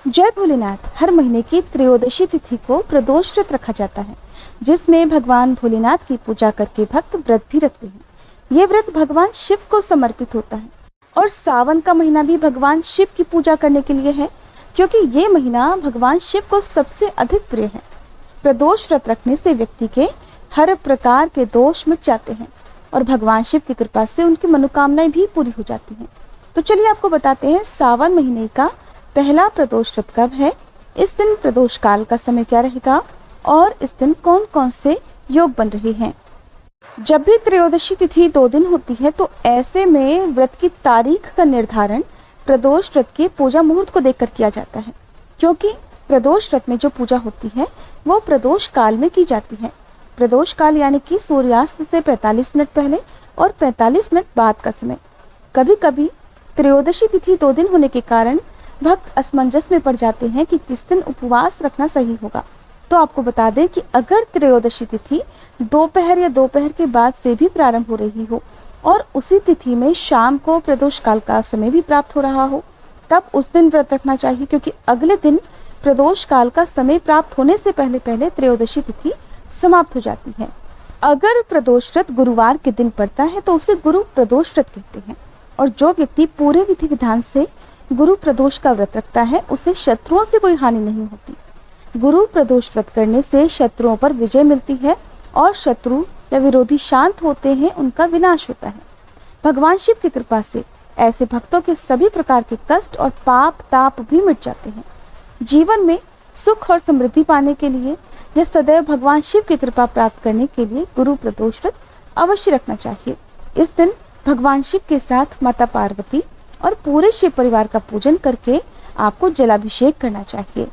जय भोलेनाथ। हर महीने की त्रयोदशी तिथि को प्रदोष व्रत रखा जाता है, जिसमें भगवान भोलेनाथ की पूजा करके भक्त व्रत भी रखते हैं। ये व्रत भगवान शिव को समर्पित होता है और सावन का महीना भी भगवान शिव की पूजा करने के लिए है, क्योंकि ये महीना भगवान शिव को सबसे अधिक प्रिय है। प्रदोष व्रत रखने से व्यक्ति के हर प्रकार के दोष मिट जाते हैं और भगवान शिव की कृपा से उनकी मनोकामनाएं भी पूरी हो जाती हैं। तो चलिए आपको बताते हैं सावन महीने का पहला प्रदोष व्रत कब है, इस दिन प्रदोष काल का समय क्या रहेगा और इस दिन कौन कौन से योग बन रहे हैं। जब भी त्रयोदशी तिथि 2 दिन होती है तो ऐसे में व्रत की तारीख का निर्धारण प्रदोष व्रत के पूजा मुहूर्त को देखकर किया जाता है, क्योंकि प्रदोष व्रत में जो पूजा होती है वो प्रदोष काल में की जाती है। प्रदोष काल यानी कि सूर्यास्त से 45 मिनट पहले और 45 मिनट बाद का समय। कभी कभी त्रयोदशी तिथि 2 दिन होने के कारण भक्त असमंजस में पड़ जाते हैं कि किस दिन उपवास रखना सही होगा। तो आपको बता दें कि अगर त्रयोदशी तिथि दोपहर या दोपहर के बाद से भी प्रारंभ हो रही हो और उसी तिथि में शाम को प्रदोष काल का समय भी प्राप्त हो रहा हो, तब उस दिन व्रत रखना चाहिए, क्योंकि अगले दिन प्रदोष काल का समय प्राप्त होने से पहले पहले त्रयोदशी तिथि समाप्त हो जाती है। अगर प्रदोष व्रत गुरुवार के दिन पड़ता है तो उसे गुरु प्रदोष व्रत कहते हैं, और जो व्यक्ति पूरे विधि विधान से गुरु प्रदोष का व्रत रखता है उसे शत्रुओं से कोई हानि नहीं होती। गुरु प्रदोष व्रत करने से शत्रुओं पर विजय मिलती है और शत्रु या विरोधी शांत होते हैं, उनका विनाश होता है। भगवान शिव की कृपा से ऐसे भक्तों के सभी प्रकार के कष्ट और पाप ताप भी मिट जाते हैं। जीवन में सुख और समृद्धि पाने के लिए या सदैव भगवान शिव की कृपा प्राप्त करने के लिए गुरु प्रदोष व्रत अवश्य रखना चाहिए। इस दिन भगवान शिव के साथ माता पार्वती और पूरे शिव परिवार का पूजन करके आपको जलाभिषेक करना चाहिए।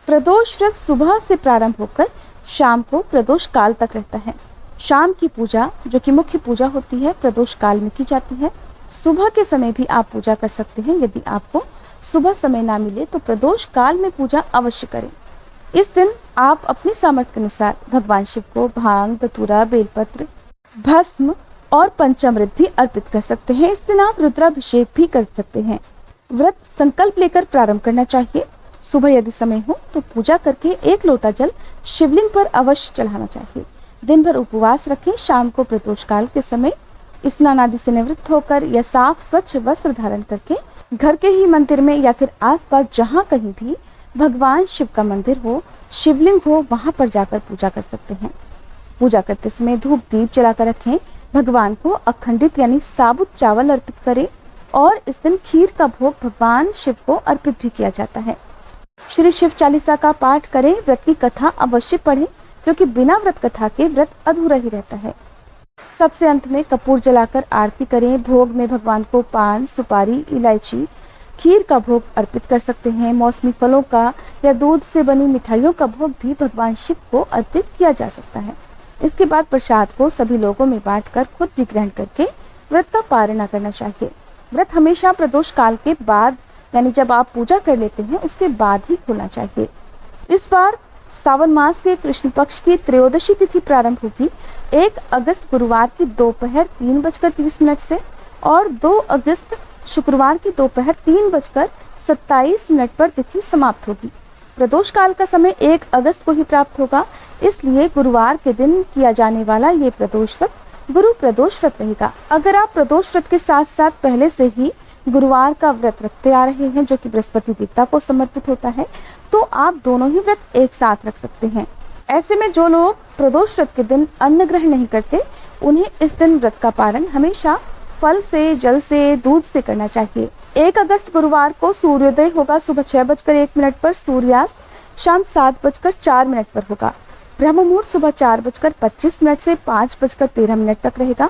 प्रदोष व्रत सुबह से प्रारंभ होकर शाम को प्रदोष काल तक रहता है। शाम की पूजा, जो कि मुख्य पूजा होती है, प्रदोष काल में की जाती है। सुबह के समय भी आप पूजा कर सकते हैं। यदि आपको सुबह समय ना मिले तो प्रदोष काल में पूजा अवश्य करें। इस दिन आप अपनी सामर्थ्य के अनुसार भगवान शिव को भांग, धतूरा, बेलपत्र, भस्म और पंचामृत भी अर्पित कर सकते हैं। इस दिन आप रुद्राभिषेक भी कर सकते हैं। व्रत संकल्प लेकर प्रारंभ करना चाहिए। सुबह यदि समय हो तो पूजा करके 1 लोटा जल शिवलिंग पर अवश्य चढ़ाना चाहिए। दिन भर उपवास रखें। शाम को प्रदोष काल के समय स्नान आदि से निवृत्त होकर या साफ स्वच्छ वस्त्र धारण करके घर के ही मंदिर में या फिर आसपास जहाँ कहीं भी भगवान शिव का मंदिर हो, शिवलिंग हो, वहां पर जाकर पूजा कर सकते हैं। पूजा करते समय धूप दीप जलाकर रखें। भगवान को अखंडित यानी साबुत चावल अर्पित करें और इस दिन खीर का भोग भगवान शिव को अर्पित भी किया जाता है। श्री शिव चालीसा का पाठ करें। व्रत की कथा अवश्य पढ़ें, क्योंकि बिना व्रत कथा के व्रत अधूरा ही रहता है। सबसे अंत में कपूर जलाकर आरती करें। भोग में भगवान को पान, सुपारी, इलायची, खीर का भोग अर्पित कर सकते हैं। मौसमी फलों का या दूध से बनी मिठाइयों का भोग भी भगवान शिव को अर्पित किया जा सकता है। इसके बाद प्रसाद को सभी लोगों में बांटकर खुद भी ग्रहण करके व्रत का पारण करना चाहिए। व्रत हमेशा प्रदोष काल के बाद, यानी जब आप पूजा कर लेते हैं उसके बाद ही खोलना चाहिए। इस बार सावन मास के कृष्ण पक्ष की त्रयोदशी तिथि प्रारंभ होगी 1 अगस्त गुरुवार की दोपहर 3:30 से और 2 अगस्त शुक्रवार की दोपहर 3:27 पर तिथि समाप्त होगी। प्रदोष काल का समय 1 अगस्त को ही प्राप्त होगा, इसलिए गुरुवार के दिन किया जाने वाला ये प्रदोष व्रत गुरु प्रदोष व्रत रहेगा। अगर आप प्रदोष व्रत के साथ साथ पहले से ही गुरुवार का व्रत रखते आ रहे हैं, जो कि बृहस्पति देवता को समर्पित होता है, तो आप दोनों ही व्रत एक साथ रख सकते हैं। ऐसे में जो लोग प्रदोष व्रत के दिन अन्न ग्रहण नहीं करते, उन्हें इस दिन व्रत का पारण हमेशा फल से, जल से, दूध से करना चाहिए। 1 अगस्त गुरुवार को सूर्योदय होगा सुबह 6:01 पर, सूर्यास्त शाम 7:04 पर होगा। ब्रह्म मुहूर्त सुबह 4:25 से 5:13 तक रहेगा।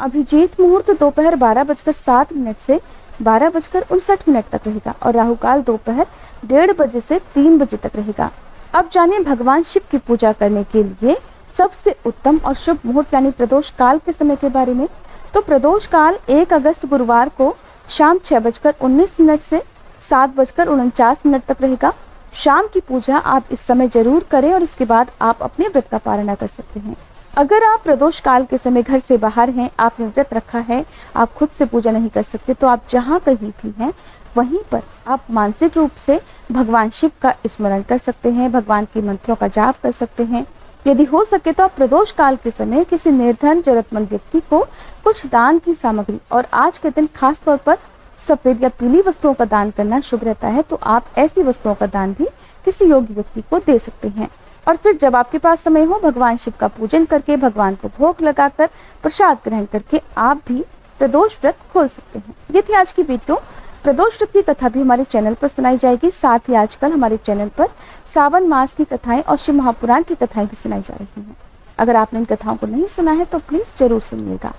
अभिजीत मुहूर्त दोपहर 12:07 से 12:59 तक रहेगा और राहु काल दोपहर 1:30 बजे से 3 बजे तक रहेगा। अब जानिए भगवान शिव की पूजा करने के लिए सबसे उत्तम और शुभ मुहूर्त यानी प्रदोष काल के समय के बारे में। तो प्रदोष काल 1 अगस्त गुरुवार को शाम 6:19 से 7:49 तक रहेगा। शाम की पूजा आप इस समय जरूर करें और इसके बाद आप अपने व्रत का पारण कर सकते हैं। अगर आप प्रदोष काल के समय घर से बाहर हैं, आपने व्रत रखा है, आप खुद से पूजा नहीं कर सकते, तो आप जहाँ कहीं भी हैं वहीं पर आप मानसिक रूप से भगवान शिव का स्मरण कर सकते हैं, भगवान के मंत्रों का जाप कर सकते हैं। यदि हो सके तो आप प्रदोष काल के समय किसी निर्धन जरूरतमंद व्यक्ति को कुछ दान की सामग्री, और आज के दिन खास तौर पर सफेद या पीली वस्तुओं का दान करना शुभ रहता है, तो आप ऐसी वस्तुओं का दान भी किसी योग्य व्यक्ति को दे सकते हैं। और फिर जब आपके पास समय हो, भगवान शिव का पूजन करके, भगवान को भोग लगाकर, प्रसाद ग्रहण करके आप भी प्रदोष व्रत खोल सकते हैं। ये थी आज की वीडियो। प्रदोष व्रत की कथा भी हमारे चैनल पर सुनाई जाएगी। साथ ही आजकल हमारे चैनल पर सावन मास की कथाएं और शिव महापुराण की कथाएं भी सुनाई जा रही हैं। अगर आपने इन कथाओं को नहीं सुना है तो प्लीज जरूर सुनिएगा।